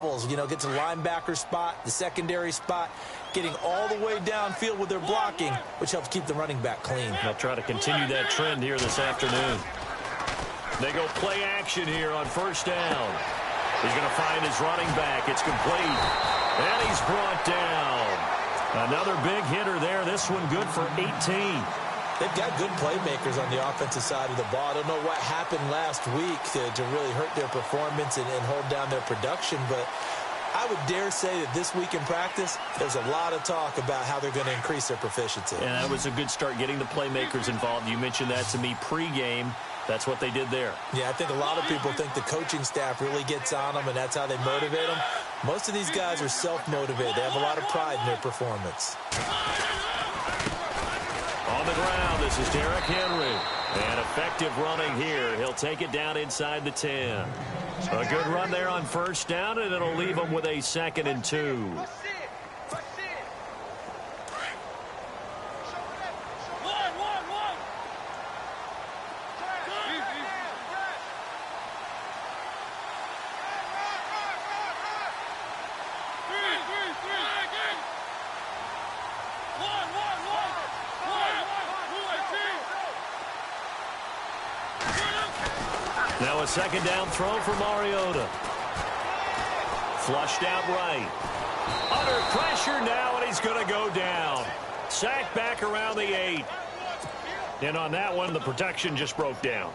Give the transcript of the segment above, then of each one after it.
You know, get to the linebacker spot, the secondary spot, getting all the way downfield with their blocking, which helps keep the running back clean. They'll try to continue that trend here this afternoon. They go play action here on first down. He's going to find his running back. It's complete. And he's brought down. Another big hitter there. This one good for 18. They've got good playmakers on the offensive side of the ball. I don't know what happened last week to really hurt their performance and hold down their production, but I would dare say that this week in practice, there's a lot of talk about how they're going to increase their proficiency. And that was a good start, getting the playmakers involved. You mentioned that to me pregame. That's what they did there. Yeah, I think a lot of people think the coaching staff really gets on them, and that's how they motivate them. Most of these guys are self-motivated. They have a lot of pride in their performance. On the ground, this is Derrick Henry. And effective running here. He'll take it down inside the 10. A good run there on first down, and it'll leave him with a 2nd and 2. Now a 2nd down throw for Mariota. Flushed out right. Under pressure now, and he's going to go down. Sacked back around the 8. And on that one, the protection just broke down.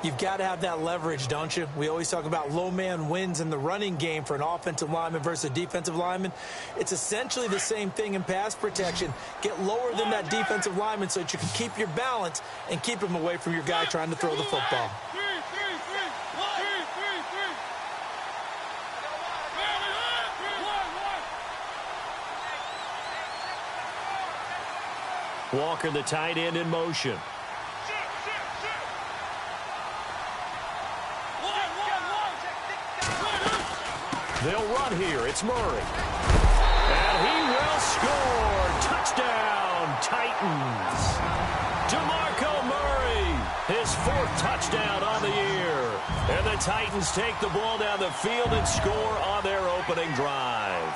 You've got to have that leverage, don't you? We always talk about low man wins in the running game for an offensive lineman versus a defensive lineman. It's essentially the same thing in pass protection. Get lower than that defensive lineman so that you can keep your balance and keep him away from your guy trying to throw the football. Walker, the tight end, in motion. They'll run here. It's Murray. And he will score. Touchdown, Titans. DeMarco Murray, his 4th touchdown on the year. And the Titans take the ball down the field and score on their opening drive.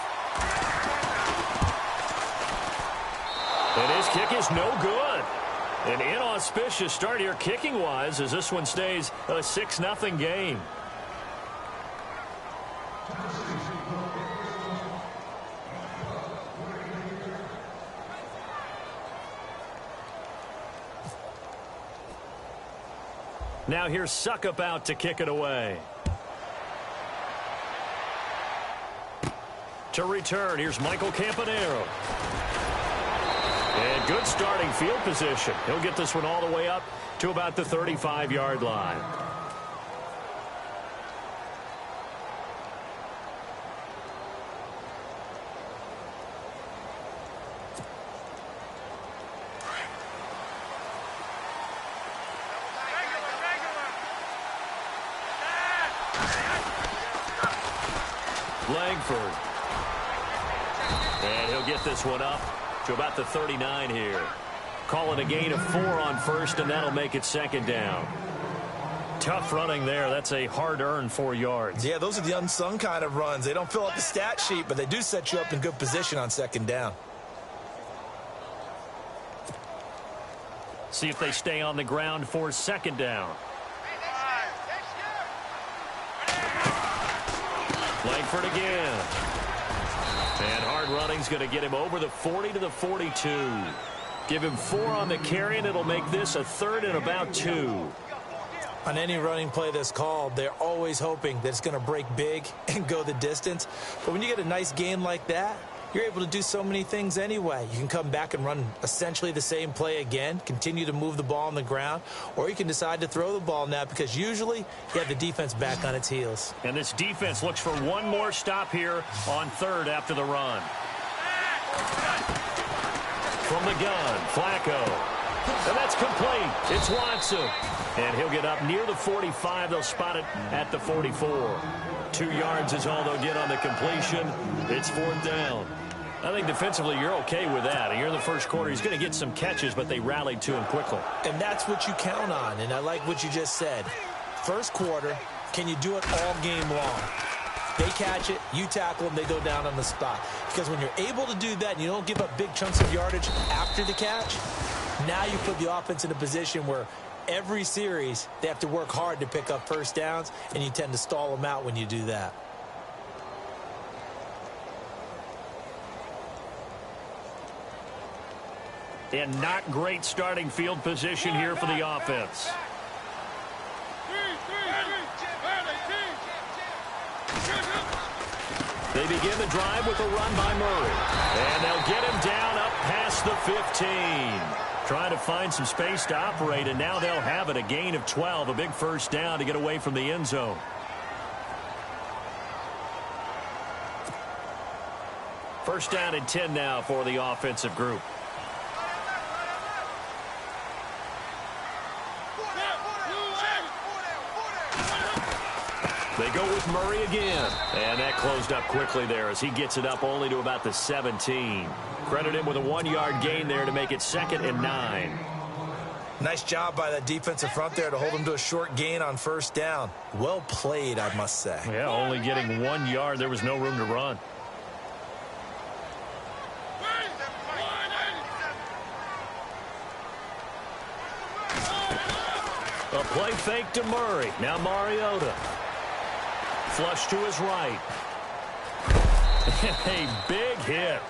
And his kick is no good. An inauspicious start here kicking-wise as this one stays a 6-0 game. Now here's Suckup out to kick it away. To return, here's Michael Campanero. And good starting field position. He'll get this one all the way up to about the 35-yard line. Langford. And he'll get this one up to about the 39 here. Calling a gain of 4 on first, and that'll make it 2nd down. Tough running there. That's a hard-earned 4 yards. Yeah, those are the unsung kind of runs. They don't fill up the stat sheet, but they do set you up in good position on 2nd down. See if they stay on the ground for 2nd down. Langford again. And hard running's going to get him over the 40 to the 42. Give him 4 on the carry, and it'll make this a 3rd and about 2. On any running play that's called, they're always hoping that it's going to break big and go the distance. But when you get a nice gain like that, you're able to do so many things anyway. You can come back and run essentially the same play again, continue to move the ball on the ground, or you can decide to throw the ball now because usually you have the defense back on its heels. And this defense looks for one more stop here on 3rd after the run. From the gun, Flacco. And that's complete. It's Watson. And he'll get up near the 45. They'll spot it at the 44. 2 yards is all they'll get on the completion. It's 4th down. I think defensively you're okay with that. Here in the first quarter, he's going to get some catches, but they rallied to him quickly. And that's what you count on, and I like what you just said. First quarter, can you do it all game long? They catch it, you tackle them, they go down on the spot. Because when you're able to do that and you don't give up big chunks of yardage after the catch, now you put the offense in a position where every series they have to work hard to pick up first downs, and you tend to stall them out when you do that. And not great starting field position here for the offense. They begin the drive with a run by Murray. And they'll get him down up past the 15. Trying to find some space to operate, and now they'll have it. A gain of 12, a big first down to get away from the end zone. First down and 10 now for the offensive group. They go with Murray again. And that closed up quickly there as he gets it up only to about the 17. Credit him with a 1-yard gain there to make it 2nd and 9. Nice job by that defensive front there to hold him to a short gain on first down. Well played, I must say. Yeah, only getting 1 yard. There was no room to run. A play fake to Murray. Now Mariota. Flush to his right. A big hit.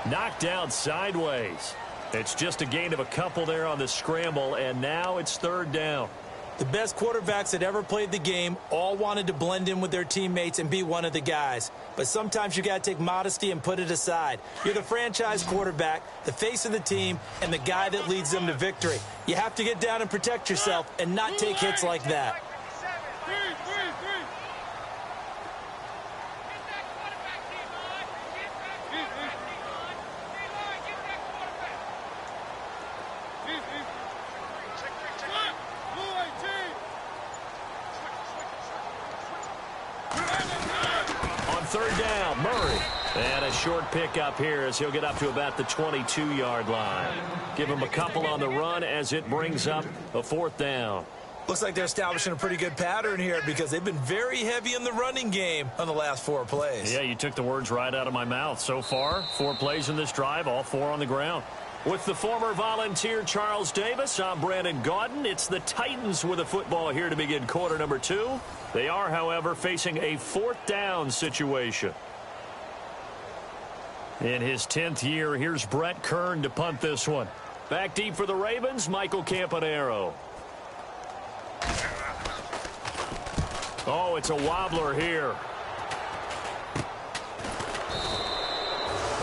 Knocked down sideways. It's just a gain of a couple there on the scramble, and now it's 3rd down. The best quarterbacks that ever played the game all wanted to blend in with their teammates and be one of the guys. But sometimes you got to take modesty and put it aside. You're the franchise quarterback, the face of the team, and the guy that leads them to victory. You have to get down and protect yourself and not take hits like that. Short pickup here as he'll get up to about the 22-yard line. Give him a couple on the run as it brings up a 4th down. Looks like they're establishing a pretty good pattern here because they've been very heavy in the running game on the last 4 plays. Yeah, you took the words right out of my mouth. So far, 4 plays in this drive, all 4 on the ground. With the former Volunteer Charles Davis, I'm Brandon Gaudin. It's the Titans with a football here to begin quarter number 2. They are, however, facing a 4th down situation. In his 10th year, here's Brett Kern to punt this one. Back deep for the Ravens, Michael Campanaro. Oh, it's a wobbler here.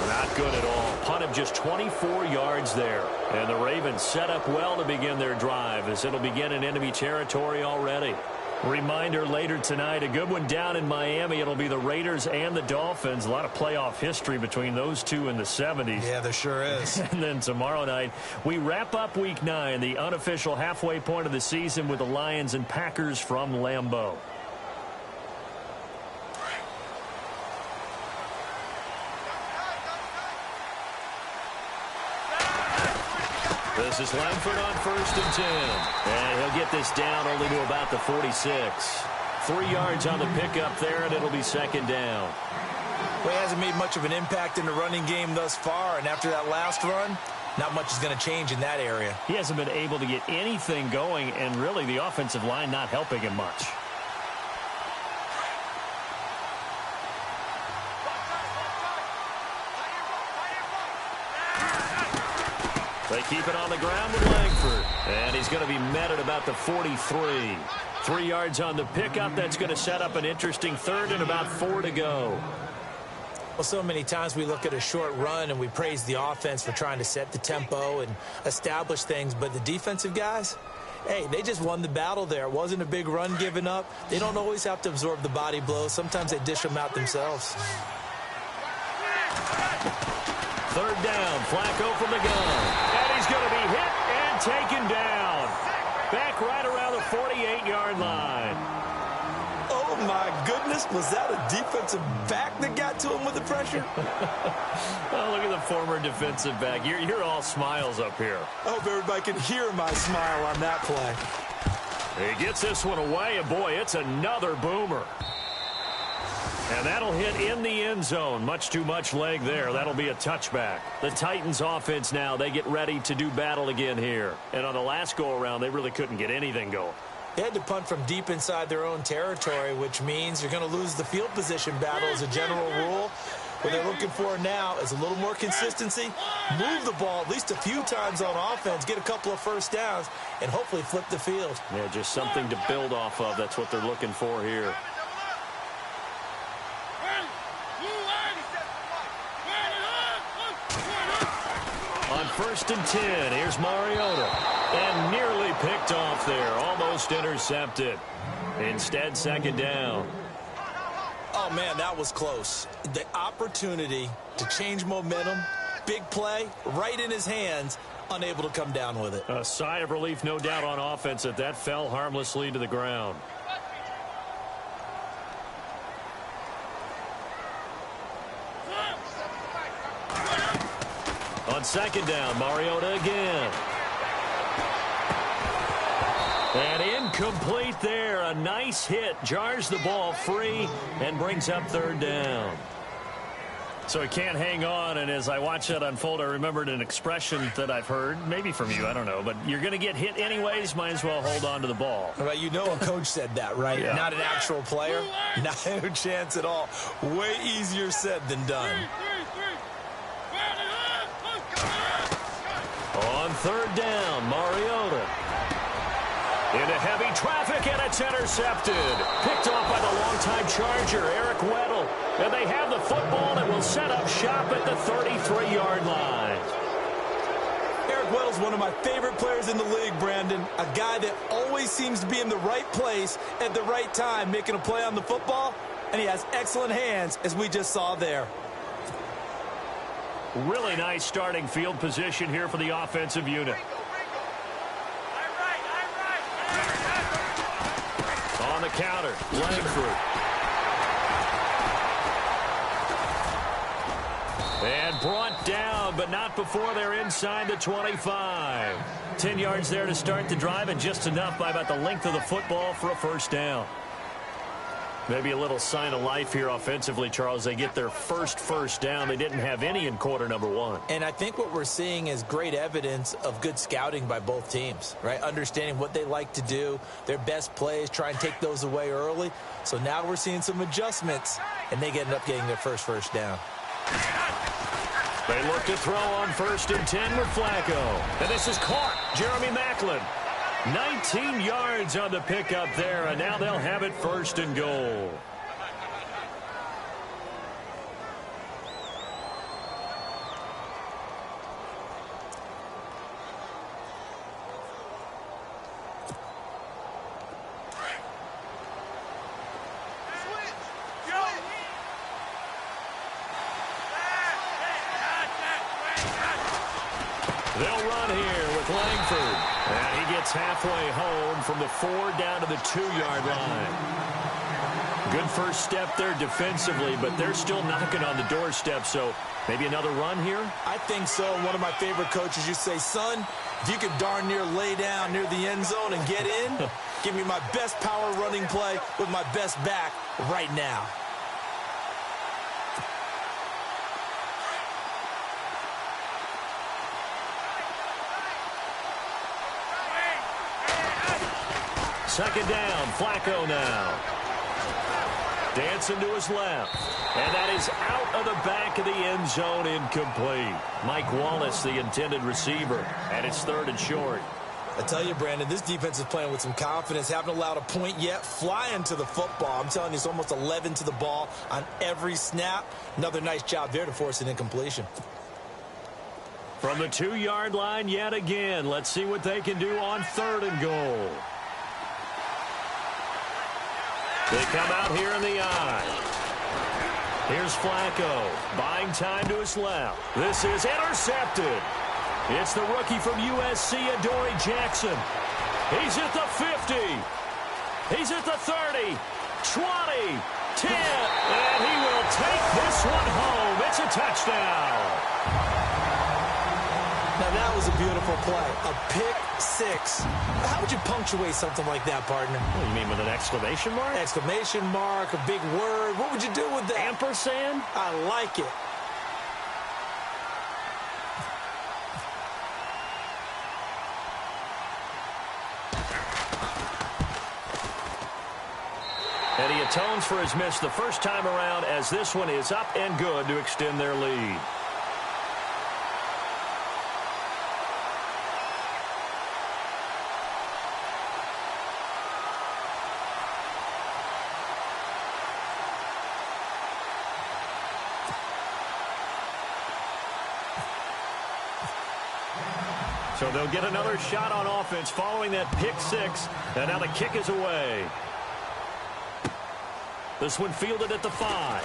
Not good at all. Punt of just 24 yards there. And the Ravens set up well to begin their drive as it'll begin in enemy territory already. Reminder later tonight, a good one down in Miami. It'll be the Raiders and the Dolphins. A lot of playoff history between those two in the 70s. Yeah, there sure is. And then tomorrow night, we wrap up Week 9, the unofficial halfway point of the season with the Lions and Packers from Lambeau. This is Langford on 1st and 10. And he'll get this down only to about the 46. 3 yards on the pickup there, and it'll be 2nd down. Well, he hasn't made much of an impact in the running game thus far, and after that last run, not much is going to change in that area. He hasn't been able to get anything going, and really the offensive line not helping him much. They keep it on the ground with Langford. And he's going to be met at about the 43. 3 yards on the pickup. That's going to set up an interesting 3rd and about 4 to go. Well, so many times we look at a short run and we praise the offense for trying to set the tempo and establish things. But the defensive guys, hey, they just won the battle there. It wasn't a big run given up. They don't always have to absorb the body blows. Sometimes they dish them out themselves. 3rd down. Flacco from the gun. And he's going to be hit and taken down. Back right around the 48-yard line. Oh, my goodness. Was that a defensive back that got to him with the pressure? Oh, look at the former defensive back. You're all smiles up here. I hope everybody can hear my smile on that play. He gets this one away, and boy, it's another boomer. And that'll hit in the end zone. Much too much leg there. That'll be a touchback. The Titans offense now, they get ready to do battle again here. And on the last go-around, they really couldn't get anything going. They had to punt from deep inside their own territory, which means you're going to lose the field position battle as a general rule. What they're looking for now is a little more consistency, move the ball at least a few times on offense, get a couple of first downs, and hopefully flip the field. Yeah, just something to build off of. That's what they're looking for here. On 1st and 10, here's Mariota. And nearly picked off there, almost intercepted. Instead, 2nd down. Oh, man, that was close. The opportunity to change momentum, big play, right in his hands, unable to come down with it. A sigh of relief, no doubt, on offense that fell harmlessly to the ground. On 2nd down, Mariota again. And incomplete there. A nice hit. Jars the ball free and brings up 3rd down. So he can't hang on, and as I watch that unfold, I remembered an expression that I've heard, maybe from you, I don't know, but you're going to get hit anyways, might as well hold on to the ball. Well, you know a coach said that, right? Yeah. Not an actual player. No chance at all. Way easier said than done. On 3rd down, Mariota. Into heavy traffic, and it's intercepted. Picked off by the longtime Charger, Eric Weddle. And they have the football and will set up shop at the 33-yard line. Eric Weddle's one of my favorite players in the league, Brandon. A guy that always seems to be in the right place at the right time, making a play on the football. And he has excellent hands, as we just saw there. Really nice starting field position here for the offensive unit. On the counter, Langford. And brought down, but not before they're inside the 25. 10 yards there to start the drive, and just enough by about the length of the football for a 1st down. Maybe a little sign of life here offensively, Charles. They get their first down. They didn't have any in quarter number 1. And I think what we're seeing is great evidence of good scouting by both teams, right? Understanding what they like to do, their best plays, try and take those away early. So now we're seeing some adjustments, and they end up getting their first down. They look to throw on 1st and 10 with Flacco. And this is caught. Jeremy Maclin. 19 yards on the pickup there, and now they'll have it 1st and goal. They'll run here with Langford. And he gets halfway home from the 4 down to the 2-yard line. Good first step there defensively, but they're still knocking on the doorstep, so maybe another run here? I think so. One of my favorite coaches used to say, son, if you could darn near lay down near the end zone and get in, give me my best power running play with my best back right now. Second down, Flacco now. Dancing to his left. And that is out of the back of the end zone, incomplete. Mike Wallace, the intended receiver, and it's 3rd and short. I tell you, Brandon, this defense is playing with some confidence. Haven't allowed a point yet. Flying to the football. I'm telling you, it's almost 11 to the ball on every snap. Another nice job there to force an incompletion. From the 2-yard line yet again. Let's see what they can do on 3rd and goal. They come out here in the eye. Here's Flacco, buying time to his left. This is intercepted. It's the rookie from USC, Adoree Jackson. He's at the 50. He's at the 30, 20, 10, and he will take this one home. It's a touchdown. Now, that was a beautiful play. A pick six. How would you punctuate something like that, partner? What do you mean, with an exclamation mark? Exclamation mark, a big word. What would you do with that? Ampersand? I like it. And he atones for his miss the first time around, as this one is up and good to extend their lead. So they'll get another shot on offense following that pick six. And now the kick is away. This one fielded at the 5.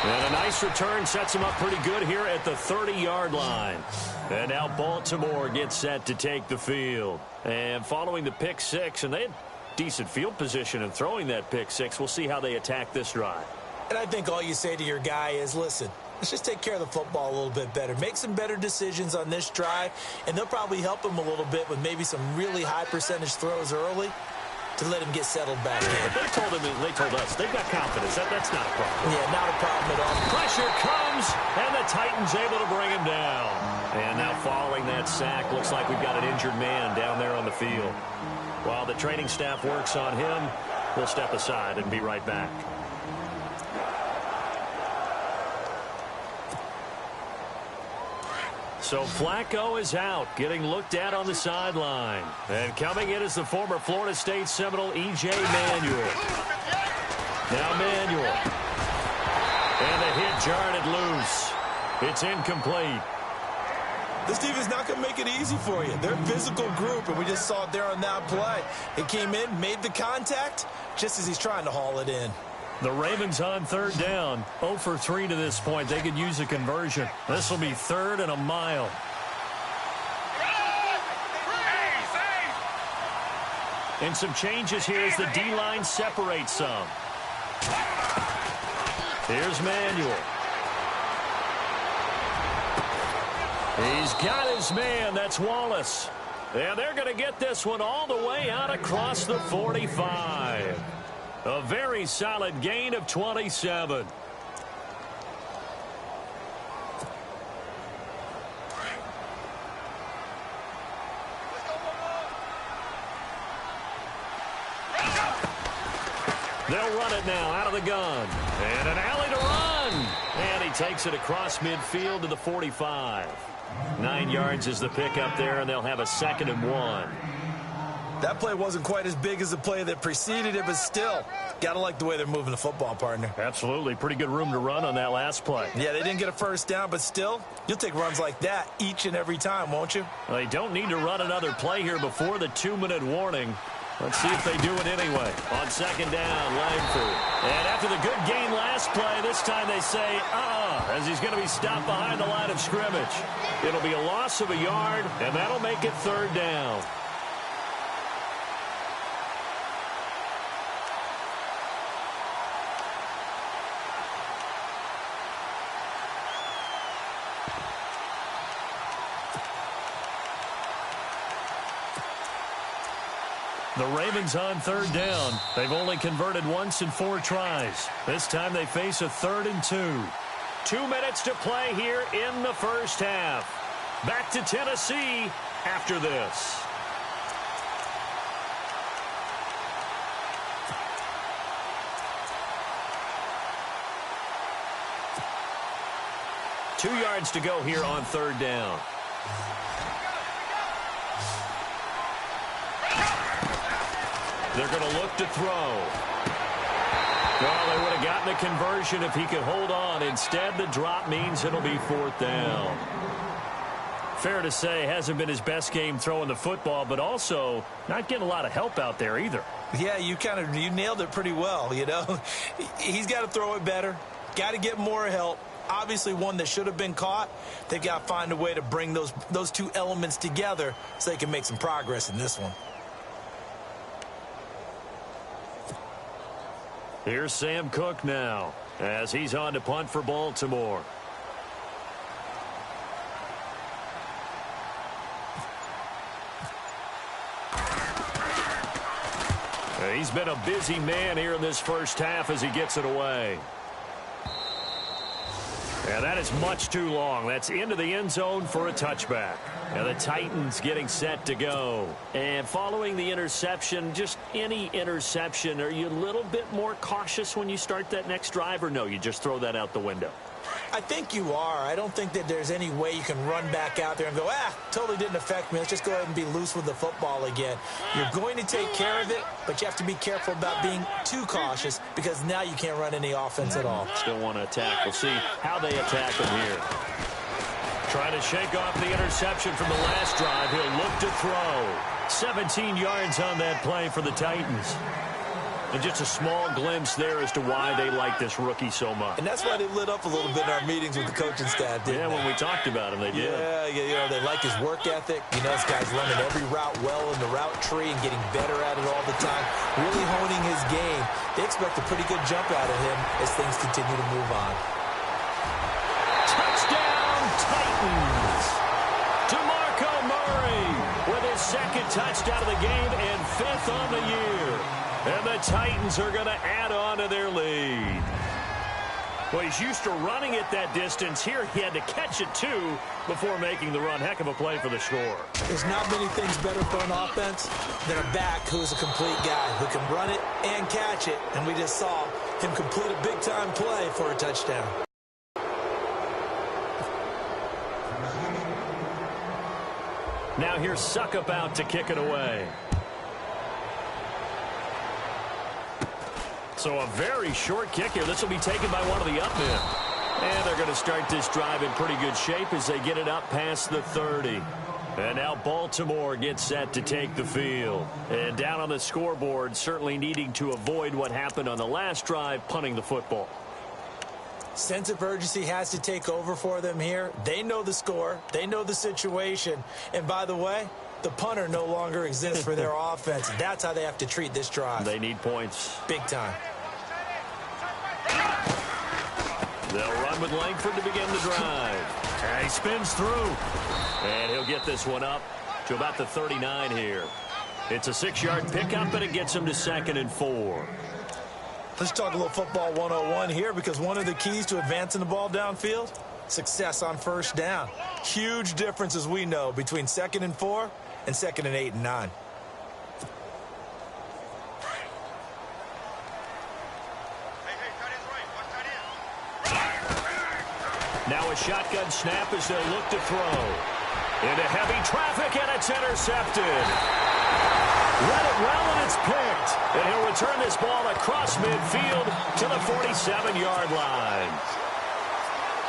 And a nice return sets him up pretty good here at the 30-yard line. And now Baltimore gets set to take the field. And following the pick six, and they had decent field position in throwing that pick six. We'll see how they attack this drive. And I think all you say to your guy is, listen, let's just take care of the football a little bit better. Make some better decisions on this drive, and they'll probably help him a little bit with maybe some really high percentage throws early to let him get settled back in. They told us they've got confidence. That's not a problem. Yeah, not a problem at all. Pressure comes, and the Titans able to bring him down. And now following that sack, looks like we've got an injured man down there on the field. While the training staff works on him, we'll step aside and be right back. So Flacco is out, getting looked at on the sideline. And coming in is the former Florida State Seminole, E.J. Manuel. Now Manuel. And the hit jarred it loose. It's incomplete. This defense is not going to make it easy for you. They're a physical group, and we just saw it there on that play. It came in, made the contact, just as he's trying to haul it in. The Ravens on third down, 0 for 3 to this point. They could use a conversion. This will be 3rd and a mile. And some changes here as the D-line separates some. Here's Manuel. He's got his man. That's Wallace. And they're going to get this one all the way out across the 45. A very solid gain of 27. They'll run it now out of the gun. And an alley to run. And he takes it across midfield to the 45. 9 yards is the pickup there, and they'll have a 2nd and 1. That play wasn't quite as big as the play that preceded it, but still, got to like the way they're moving the football, partner. Absolutely. Pretty good room to run on that last play. Yeah, they didn't get a first down, but still, you'll take runs like that each and every time, won't you? Well, they don't need to run another play here before the 2-minute warning. Let's see if they do it anyway. On 2nd down, Langford. And after the good gain last play, this time they say, as he's going to be stopped behind the line of scrimmage. It'll be a loss of a yard, and that'll make it 3rd down. The Ravens on 3rd down. They've only converted once in 4 tries. This time they face a 3rd and 2. 2 minutes to play here in the first half. Back to Tennessee after this. Two yards to go here on 3rd down. They're going to look to throw. Well, they would have gotten the conversion if he could hold on. Instead, the drop means it'll be 4th down. Fair to say, hasn't been his best game throwing the football, but also not getting a lot of help out there either. Yeah, you nailed it pretty well, you know. He's got to throw it better. Got to get more help. Obviously, one that should have been caught. They've got to find a way to bring those two elements together so they can make some progress in this one. Here's Sam Cook now as he's on to punt for Baltimore. He's been a busy man here in this first half as he gets it away. And that is much too long. That's into the end zone for a touchback. And the Titans getting set to go. And following the interception, just any interception, are you a little bit more cautious when you start that next drive, or no, you just throw that out the window? I think you are. I don't think that there's any way you can run back out there and go, totally didn't affect me. Let's just go ahead and be loose with the football again. You're going to take care of it, but you have to be careful about being too cautious because now you can't run any offense at all. Still want to attack. We'll see how they attack him here. Trying to shake off the interception from the last drive. He'll look to throw. 17 yards on that play for the Titans. And just a small glimpse there as to why they like this rookie so much. And that's why they lit up a little bit in our meetings with the coaching staff, didn't they? When we talked about him, they did. Yeah, they like his work ethic. This guy's running every route well in the route tree and getting better at it all the time, really honing his game. They expect a pretty good jump out of him as things continue to move on. Touchdown, Titans! DeMarco Murray with his second touchdown of the game and 5th on the year. And the Titans are going to add on to their lead. Well, he's used to running it that distance. Here he had to catch it, too, before making the run. Heck of a play for the score. There's not many things better for an offense than a back who is a complete guy who can run it and catch it. And we just saw him complete a big-time play for a touchdown. Now here's Suckup out to kick it away. So a very short kick here. This will be taken by one of the up men. And they're going to start this drive in pretty good shape as they get it up past the 30. And now Baltimore gets set to take the field. And down on the scoreboard, certainly needing to avoid what happened on the last drive, punting the football. Sense of urgency has to take over for them here. They know the score. They know the situation. And by the way, the punter no longer exists for their offense. That's how they have to treat this drive. They need points. Big time. They'll run with Langford to begin the drive. And he spins through. And he'll get this one up to about the 39 here. It's a 6-yard pickup, and it gets him to 2nd and 4. Let's talk a little football 101 here, because one of the keys to advancing the ball downfield, success on first down. Huge difference, as we know, between 2nd and 4 and 2nd and 8 and 9. Now a shotgun snap as they'll look to throw. Into heavy traffic, and it's intercepted. Read it well, and it's picked. And he'll return this ball across midfield to the 47-yard line.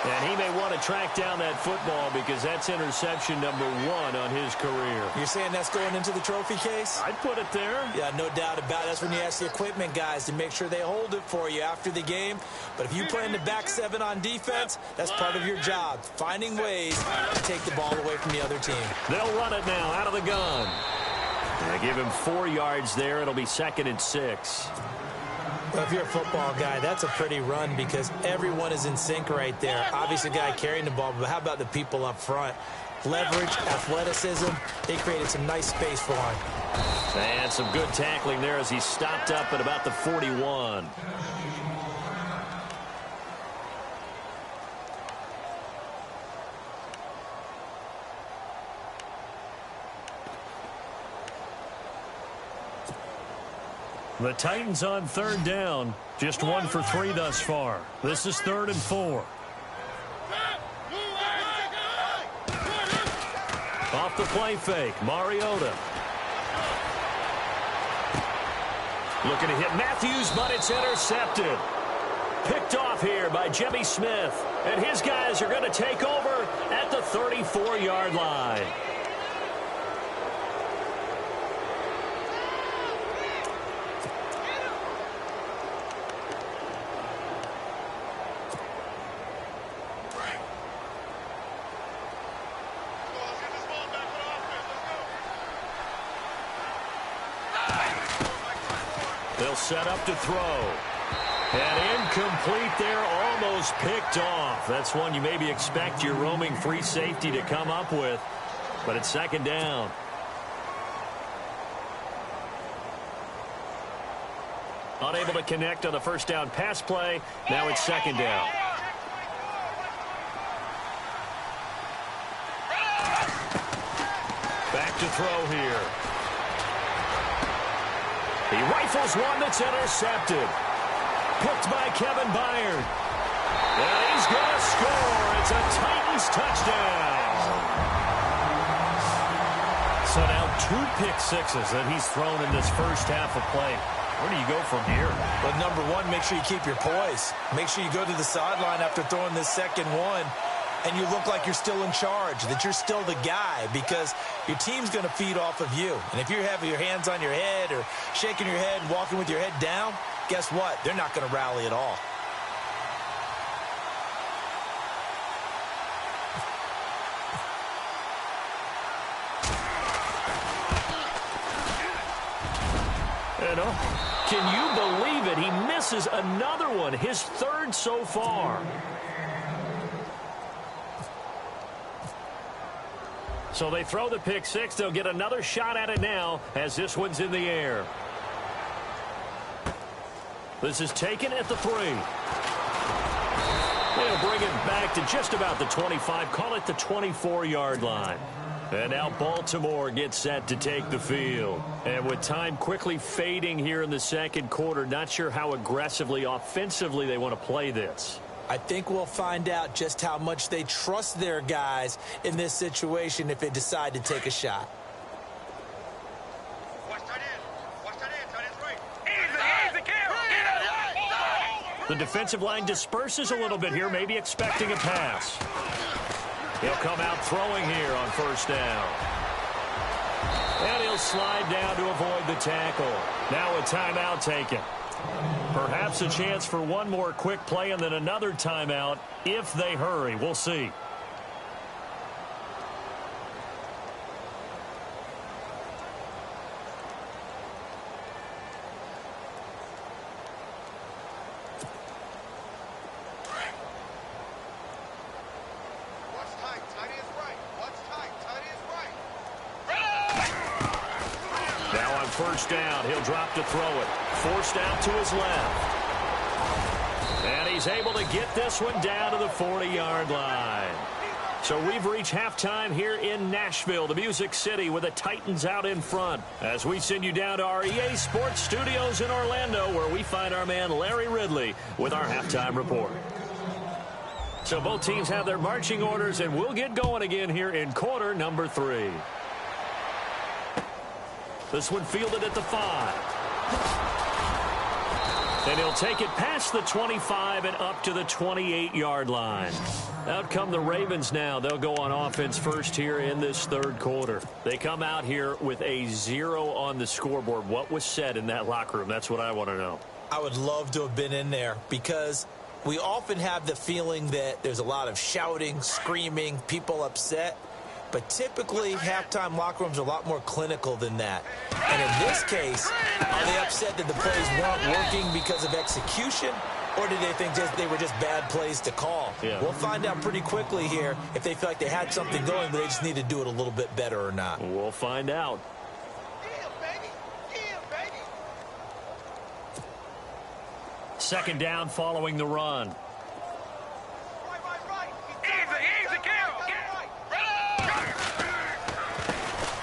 And he may want to track down that football because that's interception number 1 on his career. You're saying that's going into the trophy case? I'd put it there. Yeah, no doubt about it. That's when you ask the equipment guys to make sure they hold it for you after the game. But if you play in the back 7 on defense, that's part of your job, finding ways to take the ball away from the other team. They'll run it now out of the gun. They give him 4 yards there. It'll be 2nd and 6. Well, if you're a football guy, that's a pretty run because everyone is in sync right there. Obviously, the guy carrying the ball, but how about the people up front? Leverage, athleticism, they created some nice space for him. And some good tackling there as he stopped up at about the 41. The Titans on 3rd down. Just 1 for 3 thus far. This is 3rd and 4. Off the play fake, Mariota. Looking to hit Matthews, but it's intercepted. Picked off here by Jimmy Smith. And his guys are going to take over at the 34-yard line. They'll set up to throw. And incomplete there, almost picked off. That's one you maybe expect your roaming free safety to come up with. But it's 2nd down. Unable to connect on the first down pass play. Now it's second down. Back to throw here. He rifles one that's intercepted. Picked by Kevin Byard. And he's going to score. It's a Titans touchdown. So now 2 pick sixes that he's thrown in this first half of play. Where do you go from here? Well, number one, make sure you keep your poise. Make sure you go to the sideline after throwing this second one, and you look like you're still in charge, that you're still the guy, because your team's going to feed off of you. And if you're having your hands on your head or shaking your head and walking with your head down, guess what? They're not going to rally at all. Can you believe it? He misses another one, his third so far. So they throw the pick six. They'll get another shot at it now as this one's in the air. This is taken at the 3. They'll bring it back to just about the 25. Call it the 24-yard line. And now Baltimore gets set to take the field. And with time quickly fading here in the second quarter, not sure how aggressively, offensively they want to play this. I think we'll find out just how much they trust their guys in this situation if they decide to take a shot. The defensive line disperses a little bit here, maybe expecting a pass. He'll come out throwing here on first down. And he'll slide down to avoid the tackle. Now a timeout taken. Perhaps a chance for one more quick play and then another timeout if they hurry. We'll see. First down, he'll drop to throw it. Forced out to his left. And he's able to get this one down to the 40-yard line. So we've reached halftime here in Nashville, the Music City, with the Titans out in front. As we send you down to our EA Sports Studios in Orlando, where we find our man Larry Ridley with our halftime report. So both teams have their marching orders, and we'll get going again here in quarter number 3. This one fielded at the 5. And he'll take it past the 25 and up to the 28-yard line. Out come the Ravens now. They'll go on offense first here in this third quarter. They come out here with a 0 on the scoreboard. What was said in that locker room? That's what I want to know. I would love to have been in there because we often have the feeling that there's a lot of shouting, screaming, people upset. But typically, halftime locker rooms are a lot more clinical than that. And in this case, are they upset that the plays weren't working because of execution? Or did they think they were just bad plays to call? Yeah. We'll find out pretty quickly here if they feel like they had something going, but they just need to do it a little bit better or not. We'll find out. Second down following the run.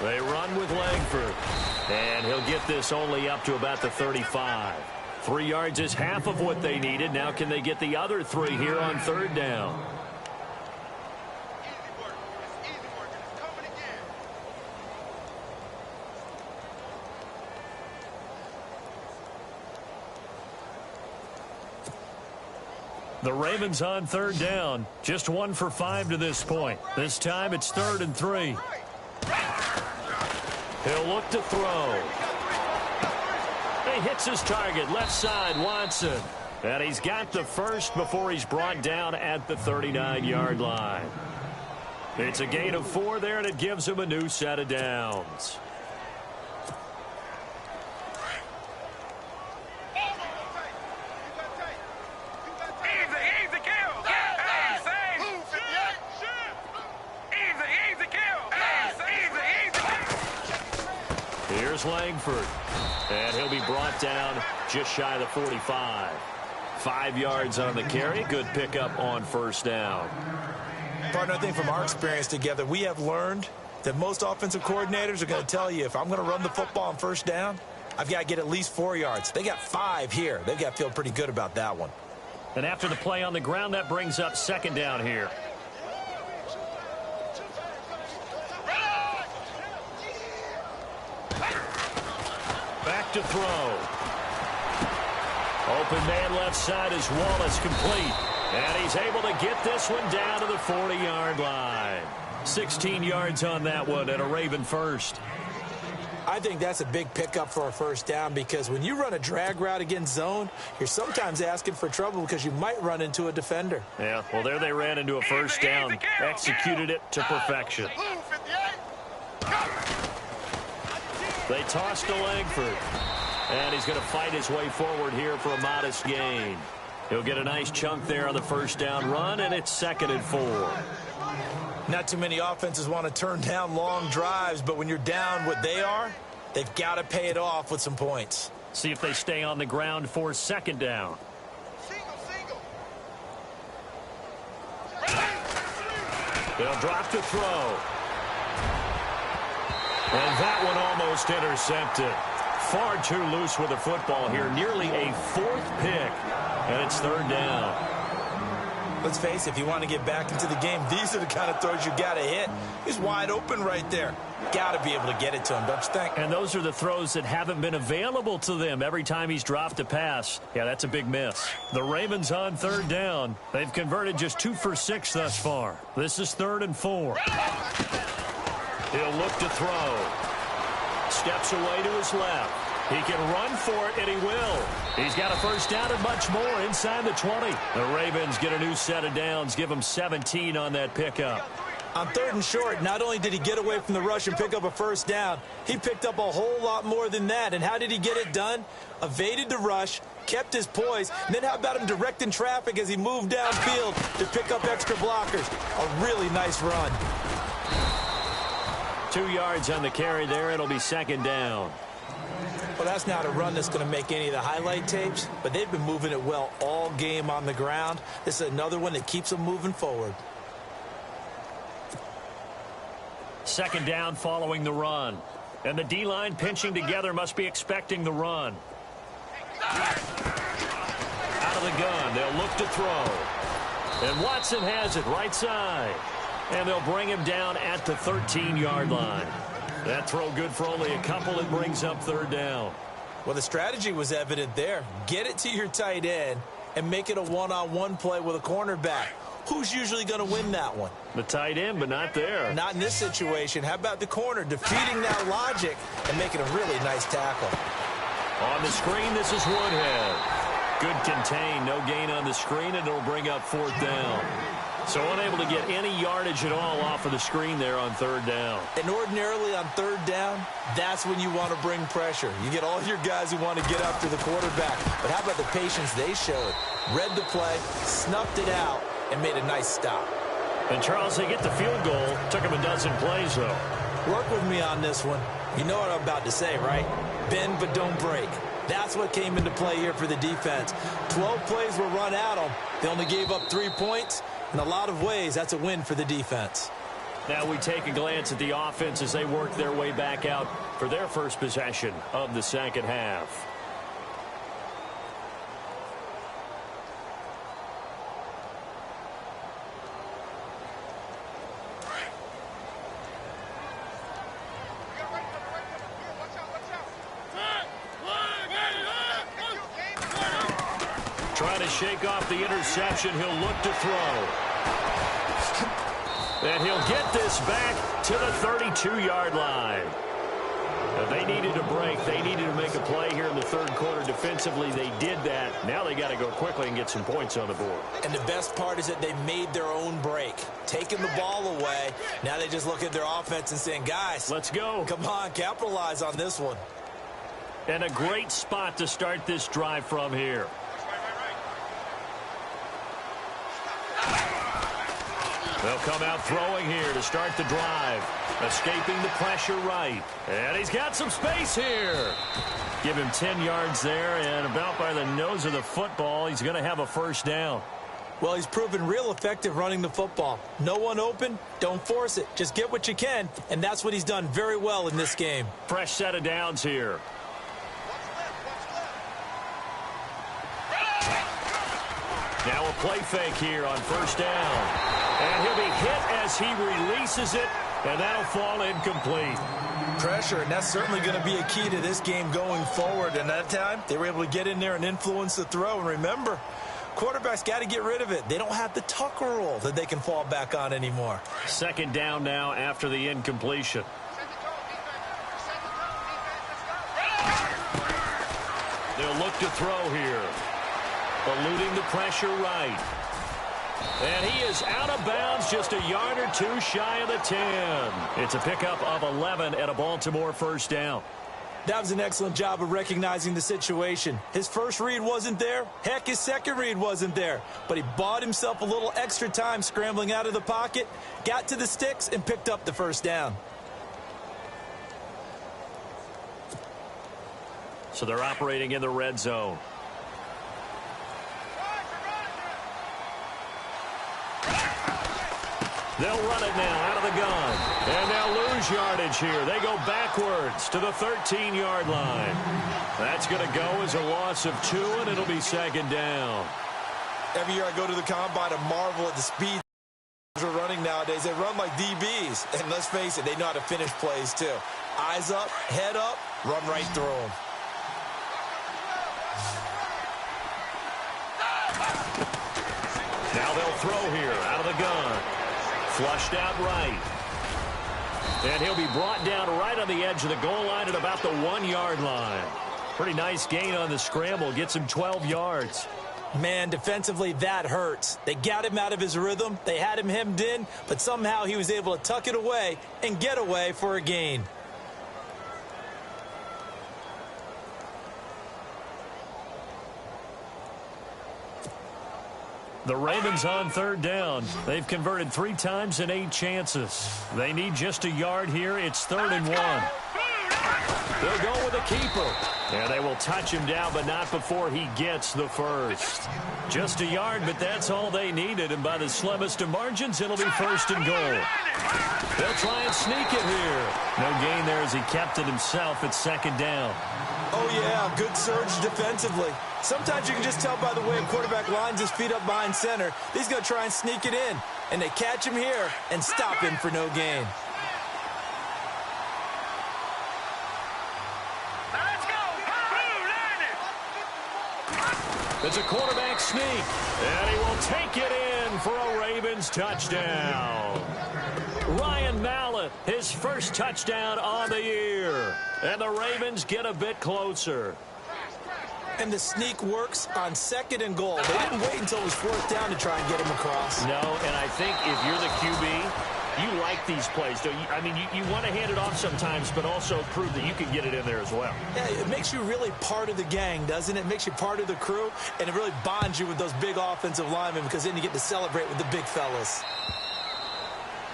They run with Langford. And he'll get this only up to about the 35. 3 yards is half of what they needed. Now can they get the other 3 here on third down? The Ravens on third down. Just 1 for 5 to this point. This time it's 3rd and 3. He'll look to throw. He hits his target, left side, Watson. And he's got the first before he's brought down at the 39-yard line. It's a gain of 4 there, and it gives him a new set of downs. Here's is Langford. And he'll be brought down just shy of the 45. 5 yards on the carry. Good pickup on first down. Partner, I think from our experience together, we have learned that most offensive coordinators are going to tell you, if I'm going to run the football on first down, I've got to get at least 4 yards. They got 5 here. They've got to feel pretty good about that one. And after the play on the ground, that brings up second down here. Back to throw. Open man left side is Wallace, complete. And he's able to get this one down to the 40-yard line. 16 yards on that one and a Raven first. I think that's a big pickup for a first down, because when you run a drag route against zone, you're sometimes asking for trouble because you might run into a defender. Yeah, well, there they ran into a first down. Executed it to perfection. They toss to Langford. And he's going to fight his way forward here for a modest gain. He'll get a nice chunk there on the first down run, and it's 2nd and 4. Not too many offenses want to turn down long drives, but when you're down what they are, they've got to pay it off with some points. See if they stay on the ground for second down. They'll drop to throw. And that one almost intercepted. Far too loose with the football here. Nearly a 4th pick. And it's 3rd down. Let's face it, if you want to get back into the game, these are the kind of throws you got to hit. He's wide open right there. Got to be able to get it to him, don't you think? And those are the throws that haven't been available to them every time he's dropped a pass. Yeah, that's a big miss. The Ravens on 3rd down. They've converted just 2 for 6 thus far. This is 3rd and 4. He'll look to throw. Steps away to his left. He can run for it, and he will. He's got a first down and much more inside the 20. The Ravens get a new set of downs, give him 17 on that pickup. On 3rd and short, not only did he get away from the rush and pick up a first down, he picked up a whole lot more than that. And how did he get it done? Evaded the rush, kept his poise, and then how about him directing traffic as he moved downfield to pick up extra blockers? A really nice run. 2 yards on the carry there. It'll be 2nd down. Well, that's not a run that's going to make any of the highlight tapes, but they've been moving it well all game on the ground. This is another one that keeps them moving forward. 2nd down following the run. And the D-line pinching together must be expecting the run. Out of the gun. They'll look to throw. And Watson has it right side. And they'll bring him down at the 13-yard line. That throw good for only a couple. It brings up 3rd down. Well, the strategy was evident there. Get it to your tight end and make it a one-on-one play with a cornerback. Who's usually going to win that one? The tight end, but not there. Not in this situation. How about the corner defeating that logic and making a really nice tackle? On the screen, this is Woodhead. Good contain. No gain on the screen, and it'll bring up 4th down. So unable to get any yardage at all off of the screen there on 3rd down. And ordinarily on 3rd down, that's when you want to bring pressure. You get all your guys who want to get after the quarterback. But how about the patience they showed? Read the play, snuffed it out, and made a nice stop. And, Charles, they get the field goal. Took him a dozen plays, though. Work with me on this one. You know what I'm about to say, right? Bend but don't break. That's what came into play here for the defense. 12 plays were run at them. They only gave up 3 points. In a lot of ways, that's a win for the defense. Now we take a glance at the offense as they work their way back out for their first possession of the second half. Trying to shake off the interception. He'll look to throw. And he'll get this back to the 32-yard line. Now, they needed a break. They needed to make a play here in the 3rd quarter. Defensively, they did that. Now they got to go quickly and get some points on the board. And the best part is that they made their own break. Taking the ball away. Now they just look at their offense and saying, guys, let's go. Come on, capitalize on this one. And a great spot to start this drive from here. They'll come out throwing here to start the drive. Escaping the pressure right. And he's got some space here. Give him 10 yards there, and about by the nose of the football, he's going to have a first down. Well, he's proven real effective running the football. No one open, don't force it. Just get what you can, and that's what he's done very well in this game. Fresh set of downs here. Now a play fake here on first down. And he'll be hit as he releases it, and that'll fall incomplete. Pressure, and that's certainly going to be a key to this game going forward. And that time, they were able to get in there and influence the throw. And remember, quarterbacks got to get rid of it. They don't have the Tucker rule that they can fall back on anymore. Second down now after the incompletion. They'll look to throw here. Eluding the pressure right. And he is out of bounds, just a yard or two shy of the 10. It's a pickup of 11 and a Baltimore first down. That was an excellent job of recognizing the situation. His first read wasn't there. Heck, his second read wasn't there. But he bought himself a little extra time scrambling out of the pocket, got to the sticks, and picked up the first down. So they're operating in the red zone. They'll run it now out of the gun. And they'll lose yardage here. They go backwards to the 13-yard line. That's going to go as a loss of 2, and it'll be second down. Every year I go to the combine and marvel at the speed are running nowadays. They run like DBs. And let's face it, they know how to finish plays too. Eyes up, head up, run right through them. Now they'll throw here out of the gun. Flushed out right. And he'll be brought down right on the edge of the goal line at about the 1-yard line. Pretty nice gain on the scramble. Gets him 12 yards. Man, defensively, that hurts. They got him out of his rhythm. They had him hemmed in, but somehow he was able to tuck it away and get away for a gain. The Ravens on third down. They've converted 3 times in 8 chances. They need just a yard here. It's 3rd and 1. They'll go with a keeper. And they will touch him down, but not before he gets the first. Just a yard, but that's all they needed. And by the slimmest of margins, it'll be 1st and goal. They'll try and sneak it here. No gain there as he kept it himself at 2nd down. Oh, yeah, good surge defensively. Sometimes you can just tell by the way a quarterback lines his feet up behind center. He's going to try and sneak it in. And they catch him here and stop him for no gain. It's a quarterback sneak. And he will take it in for a Ravens touchdown. Ryan Mallett, his first touchdown on the year. And the Ravens get a bit closer. And the sneak works on 2nd and goal. They didn't wait until it was 4th down to try and get him across. No, and I think if you're the QB, you like these plays, don't you? I mean, you want to hand it off sometimes, but also prove that you can get it in there as well. Yeah, it makes you really part of the gang, doesn't it? It makes you part of the crew, and it really bonds you with those big offensive linemen because then you get to celebrate with the big fellas.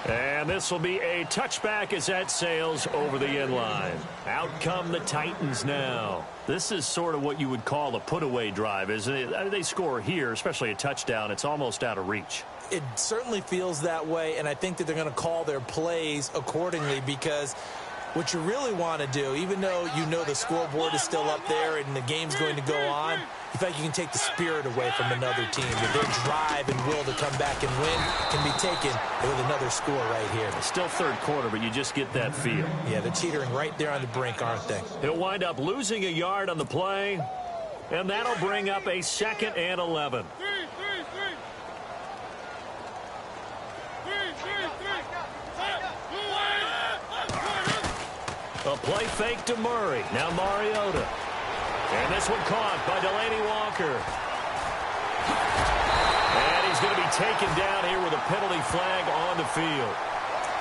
And this will be a touchback as that sails over the end line. Out come the Titans now. This is sort of what you would call a put-away drive, isn't it? They score here, especially a touchdown. It's almost out of reach. It certainly feels that way, and I think that they're going to call their plays accordingly because what you really want to do, even though you know the scoreboard is still up there and the game's going to go on, you feel like you can take the spirit away from another team. That their drive and will to come back and win can be taken with another score right here. It's still 3rd quarter, but you just get that feel. Yeah, they're teetering right there on the brink, aren't they? He'll wind up losing a yard on the play, and that'll bring up a 2nd and 11. A play fake to Murray. Now Mariota. And this one caught by Delaney Walker. And he's going to be taken down here with a penalty flag on the field.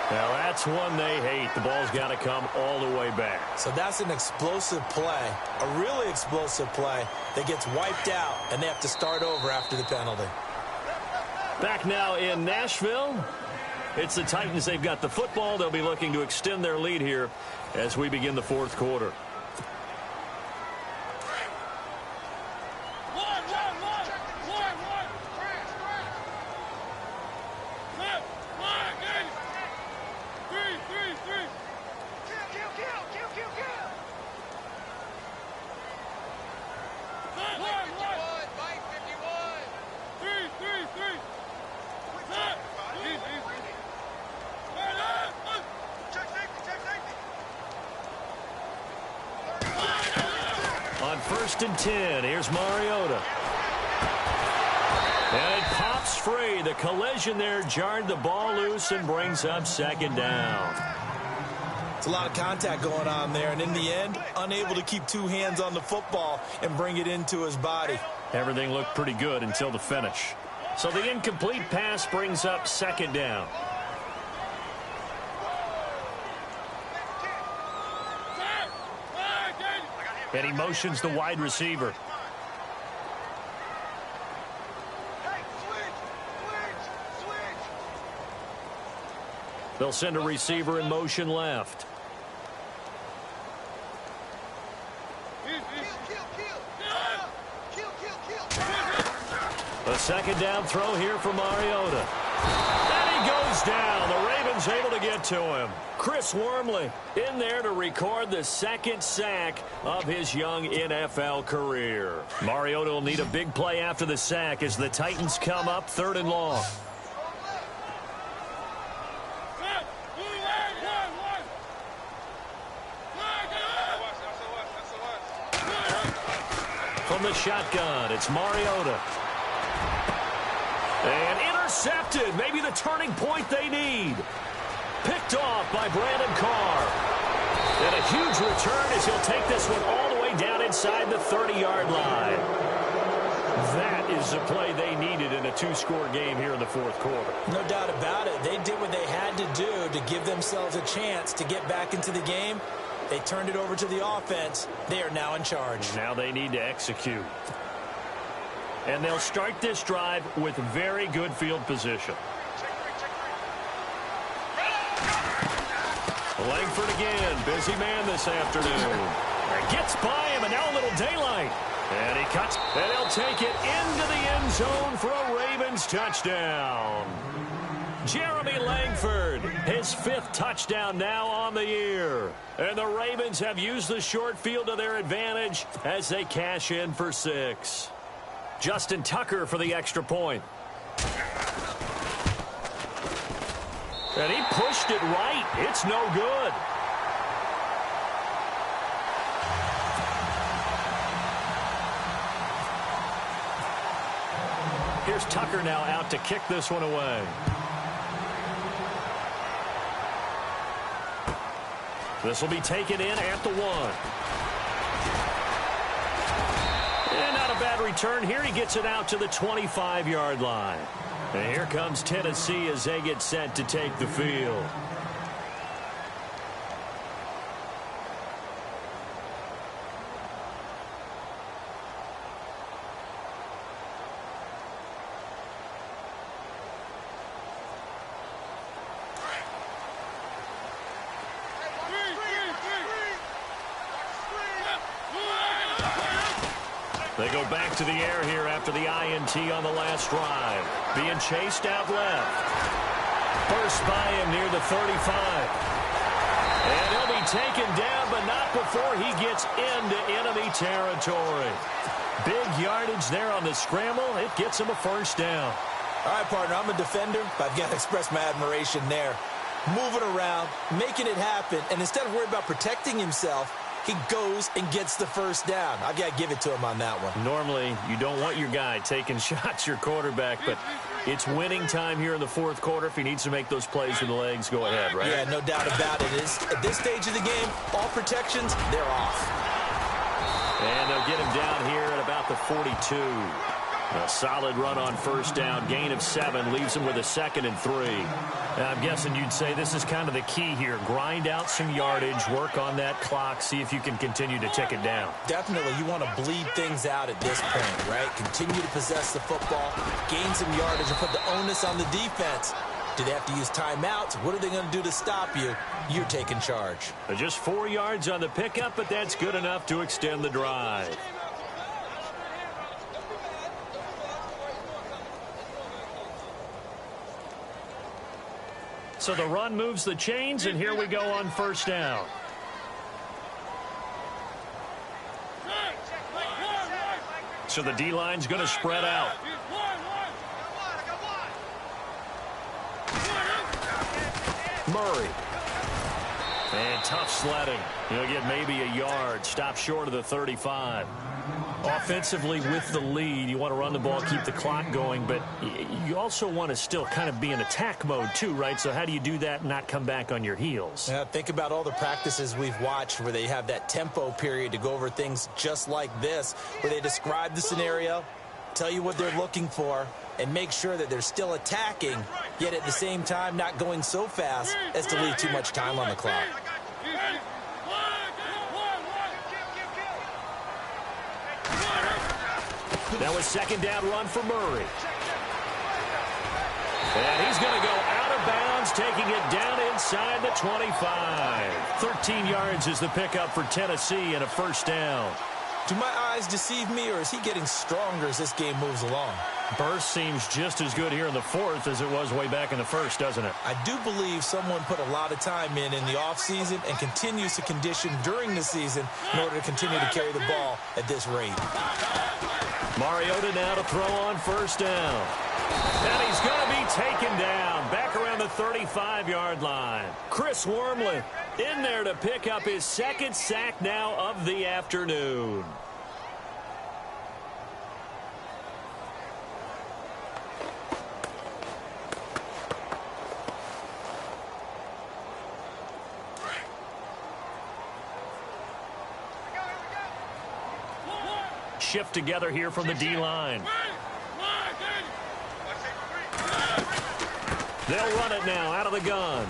Now that's one they hate. The ball's got to come all the way back. So that's an explosive play, a really explosive play that gets wiped out, and they have to start over after the penalty. Back now in Nashville. It's the Titans. They've got the football. They'll be looking to extend their lead here as we begin the fourth quarter. On 1st and 10, here's Mariota. And it pops free. The collision there jarred the ball loose and brings up 2nd down. It's a lot of contact going on there, and in the end, unable to keep 2 hands on the football and bring it into his body. Everything looked pretty good until the finish. So the incomplete pass brings up 2nd down. And he motions the wide receiver. They'll send a receiver in motion left. A 2nd down throw here for Mariota. And he goes down. The Ravens able to get to him. Chris Wormley in there to record the 2nd sack of his young NFL career. Mariota will need a big play after the sack as the Titans come up 3rd and long. From the shotgun, it's Mariota. And intercepted. Maybe the turning point they need. Picked off by Brandon Carr. And a huge return as he'll take this one all the way down inside the 30-yard line. That is the play they needed in a 2-score game here in the 4th quarter. No doubt about it. They did what they had to do to give themselves a chance to get back into the game. They turned it over to the offense. They are now in charge. Now they need to execute. And they'll start this drive with very good field position. Langford again, busy man this afternoon. And gets by him, and now a little daylight. And he cuts, and he'll take it into the end zone for a Ravens touchdown. Jeremy Langford, his 5th touchdown now on the year. And the Ravens have used the short field to their advantage as they cash in for 6. Justin Tucker for the extra point. And he pushed it right. It's no good. Here's Tucker now out to kick this one away. This will be taken in at the 1. And not a bad return here. He gets it out to the 25-yard line. And here comes Tennessee as they get set to take the field. They go back to the air here after the INT on the last drive. Being chased out left. First by him near the 35. And he'll be taken down, but not before he gets into enemy territory. Big yardage there on the scramble. It gets him a 1st down. All right, partner, I'm a defender, but I've got to express my admiration there. Moving around, making it happen, and instead of worrying about protecting himself, he goes and gets the 1st down. I've got to give it to him on that one. Normally, you don't want your guy taking shots, your quarterback, but it's winning time here in the 4th quarter. If he needs to make those plays with the legs, go ahead, right? Yeah, no doubt about it. At this stage of the game, all protections, they're off. And they'll get him down here at about the 42. A solid run on 1st down. Gain of 7 leaves him with a 2nd and 3. I'm guessing you'd say this is kind of the key here. Grind out some yardage, work on that clock, see if you can continue to tick it down. Definitely, you want to bleed things out at this point, right? Continue to possess the football, gain some yardage, and put the onus on the defense Do they have to use timeouts? What are they going to do to stop you? You're taking charge. Just 4 yards on the pickup, but that's good enough to extend the drive. So the run moves the chains, and here we go on first down. So the D-line's going to spread out. Murray. And tough sledding. He'll get maybe a yard. Stop short of the 35. Offensively with the lead, you want to run the ball, keep the clock going, but you also want to still kind of be in attack mode too, right? So how do you do that and not come back on your heels? Yeah, think about all the practices we've watched where they have that tempo period to go over things just like this, where they describe the scenario, tell you what they're looking for, and make sure that they're still attacking, yet at the same time not going so fast as to leave too much time on the clock. Now a second down run for Murray. And he's going to go out of bounds, taking it down inside the 25. 13 yards is the pickup for Tennessee and a first down. Do my eyes deceive me, or is he getting stronger as this game moves along? Burst seems just as good here in the fourth as it was way back in the first, doesn't it? I do believe someone put a lot of time in the offseason and continues to condition during the season in order to continue to carry the ball at this rate. Mariota now to throw on first down. And he's going to be taken down back around the 35-yard line. Chris Wormley in there to pick up his second sack now of the afternoon. Shift together here from the D-line. They'll run it now out of the gun.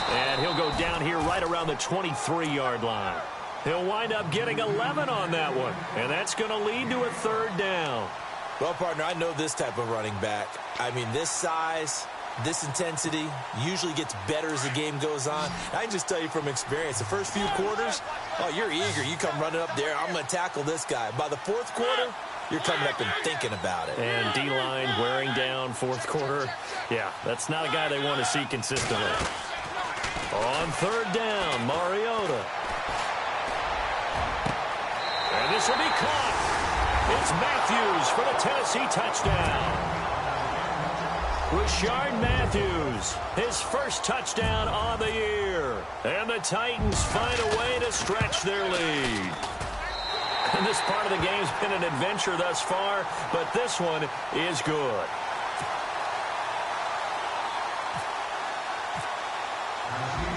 And he'll go down here right around the 23-yard line. He'll wind up getting 11 on that one. And that's going to lead to a third down. Well, partner, I know this type of running back. I mean, this size, this intensity usually gets better as the game goes on. I can just tell you from experience, the first few quarters, oh, you're eager. You come running up there, I'm going to tackle this guy. By the fourth quarter, you're coming up and thinking about it. And D-line wearing down fourth quarter. Yeah, that's not a guy they want to see consistently. On third down, Mariota. And this will be caught. It's Matthews for the Tennessee touchdown. Rashard Matthews, his first touchdown on the year. And the Titans find a way to stretch their lead. And this part of the game's been an adventure thus far, but this one is good.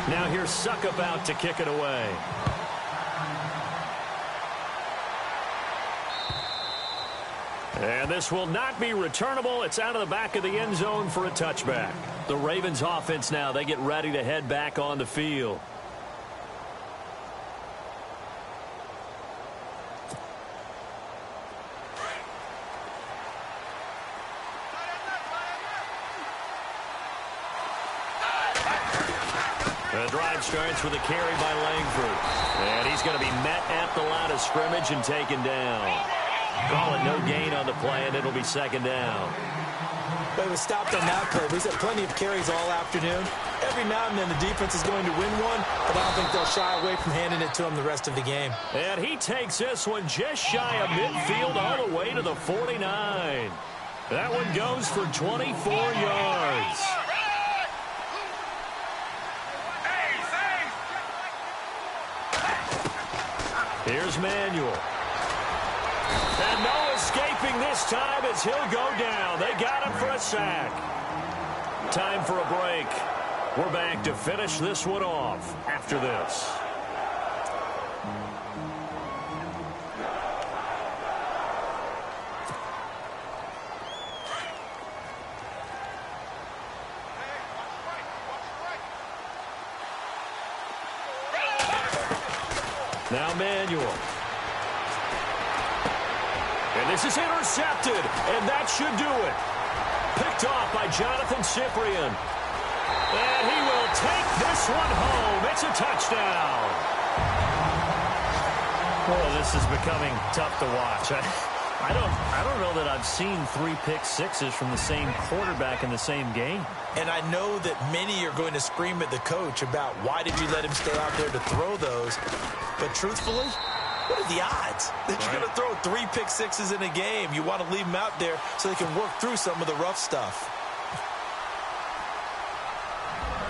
Now here's Suck about to kick it away. And this will not be returnable. It's out of the back of the end zone for a touchback. The Ravens offense now, they get ready to head back on the field. The drive starts with a carry by Langford. And he's going to be met at the line of scrimmage and taken down. Call it no gain on the play, and it'll be second down. But he was stopped on that play. He's had plenty of carries all afternoon. Every now and then the defense is going to win one, but I don't think they'll shy away from handing it to him the rest of the game. And he takes this one just shy of midfield all the way to the 49. That one goes for 24 yards. Here's Manuel. And no escaping this time as he'll go down. They got him for a sack. Time for a break. We're back to finish this one off after this. Now Manuel. And this is intercepted, and that should do it. picked off by Jonathan Cyprien. And he will take this one home. It's a touchdown. Well, this is becoming tough to watch. I don't know that I've seen 3 pick-sixes from the same quarterback in the same game. And I know that many are going to scream at the coach about why did you let him stay out there to throw those. But truthfully, what are the odds that you're going to throw 3 pick-sixes in a game? You want to leave them out there so they can work through some of the rough stuff.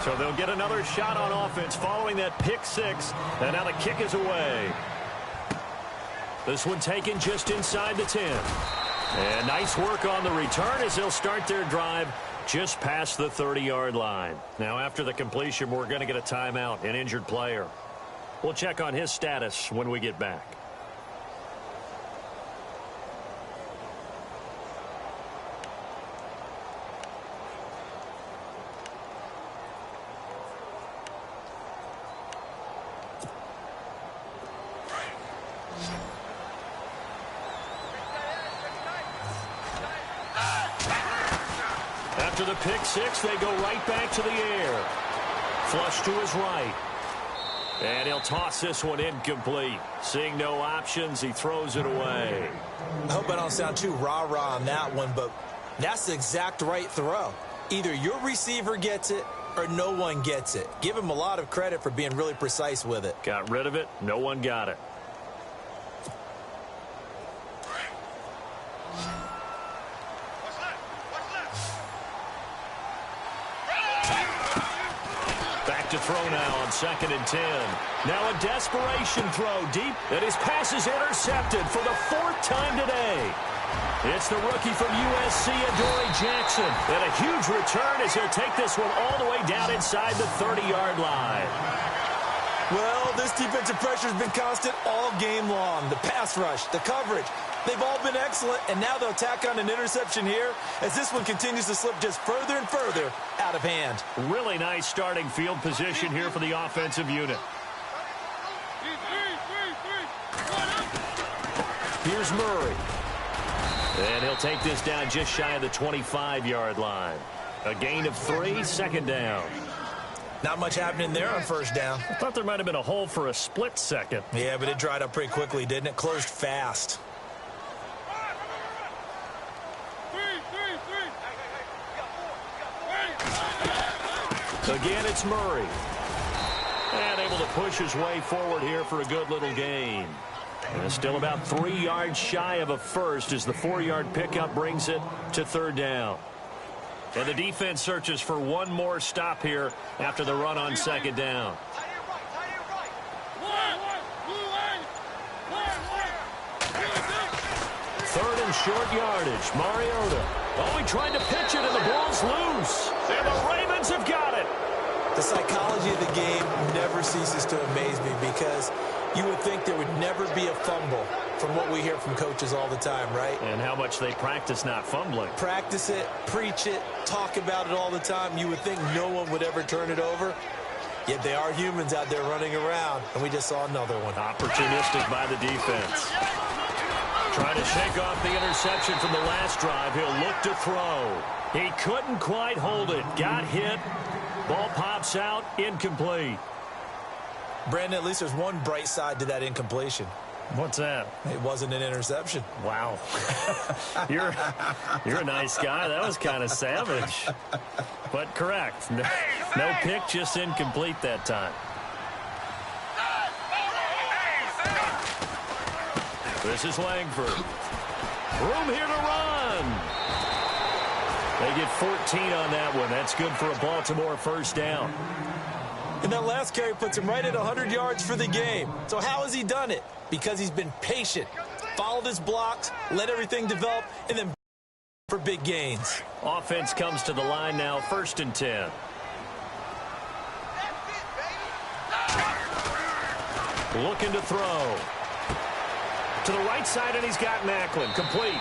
So they'll get another shot on offense following that pick-6. And now the kick is away. This one taken just inside the 10. And nice work on the return as they'll start their drive just past the 30-yard line. Now, after the completion, we're going to get a timeout, an injured player. We'll check on his status when we get back. After the pick-6, they go right back to the air. Flush to his right. And he'll toss this one incomplete. Seeing no options, he throws it away. I hope I don't sound too rah-rah on that one, but that's the exact right throw. Either your receiver gets it or no one gets it. Give him a lot of credit for being really precise with it. Got rid of it. No one got it. To throw now on 2nd and 10. Now a desperation throw deep, and his pass is intercepted for the 4th time today. It's the rookie from USC, Adoree Jackson, and a huge return as he'll take this one all the way down inside the 30-yard line. Well, this defensive pressure has been constant all game long. The pass rush, the coverage, they've all been excellent, and now they'll tack on an interception here as this one continues to slip just further and further out of hand. Really nice starting field position here for the offensive unit. Here's Murray. And he'll take this down just shy of the 25-yard line. A gain of 3, 2nd down. Not much happening there on 1st down. I thought there might have been a hole for a split second. Yeah, but it dried up pretty quickly, didn't it? Closed fast. Again, it's Murray. And able to push his way forward here for a good little gain. And still about 3 yards shy of a first as the 4-yard pickup brings it to 3rd down. And the defense searches for one more stop here after the run on 2nd down. 3rd and short yardage. Mariota. Oh, he tried to pitch it, and the ball's loose. And the Ravens have got it. The psychology of the game never ceases to amaze me because you would think there would never be a fumble from what we hear from coaches all the time, right? And how much they practice not fumbling. Practice it, preach it, talk about it all the time. You would think no one would ever turn it over. Yet they are humans out there running around, and we just saw another one. Opportunistic by the defense. Trying to shake off the interception from the last drive. He'll look to throw. He couldn't quite hold it. Got hit. Ball pops out. Incomplete. Brandon, at least there's one bright side to that incompletion. What's that? It wasn't an interception. Wow. You're a nice guy. That was kind of savage. But correct. No pick, just incomplete that time. This is Langford. Room here to run. They get 14 on that one. That's good for a Baltimore 1st down. And that last carry puts him right at 100 yards for the game. So how has he done it? Because he's been patient, followed his blocks, let everything develop, and then for big gains. Offense comes to the line now, 1st and 10. Looking to throw. To the right side, and he's got Macklin. Complete.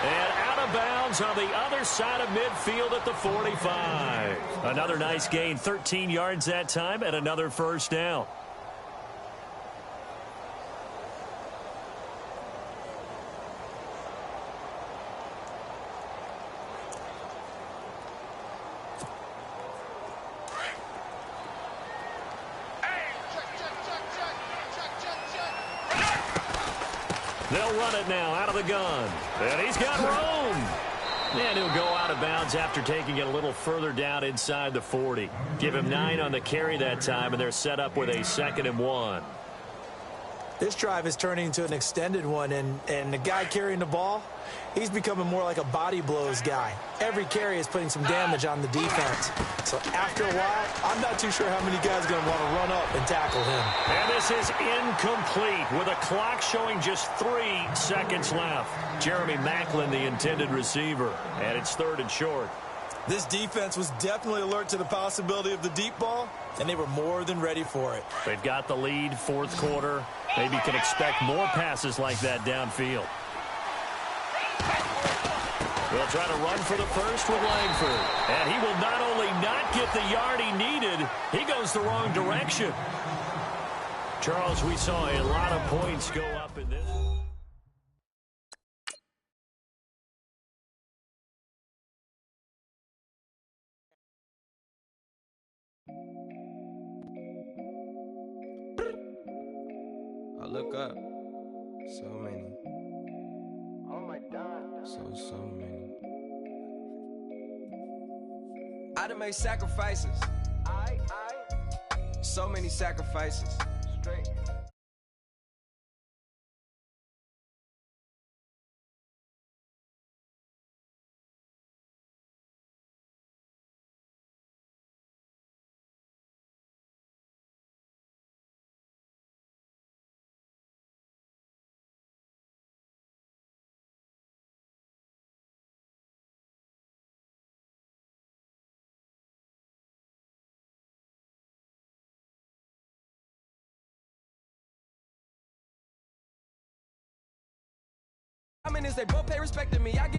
And out of bounds on the other side of midfield at the 45. Another nice gain, 13 yards that time, and another 1st down. They'll run it now out of the gun. And he's got room. And he'll go out of bounds after taking it a little further down inside the 40. Give him 9 on the carry that time, and they're set up with a 2nd and 1. This drive is turning into an extended one, and the guy carrying the ball, he's becoming more like a body blows guy. Every carry is putting some damage on the defense. So after a while, I'm not too sure how many guys are going to want to run up and tackle him. And this is incomplete with a clock showing just 3 seconds left. Jeremy Macklin, the intended receiver, and it's 3rd and short. This defense was definitely alert to the possibility of the deep ball, and they were more than ready for it. They've got the lead, 4th quarter. Maybe can expect more passes like that downfield. We'll try to run for the first with Langford. And he will not only not get the yard he needed, he goes the wrong direction. Charles, we saw a lot of points go up in this. I look up. So many. Oh my God. So many. I done made sacrifices. So many sacrifices. Straight. They both pay respect to me. I give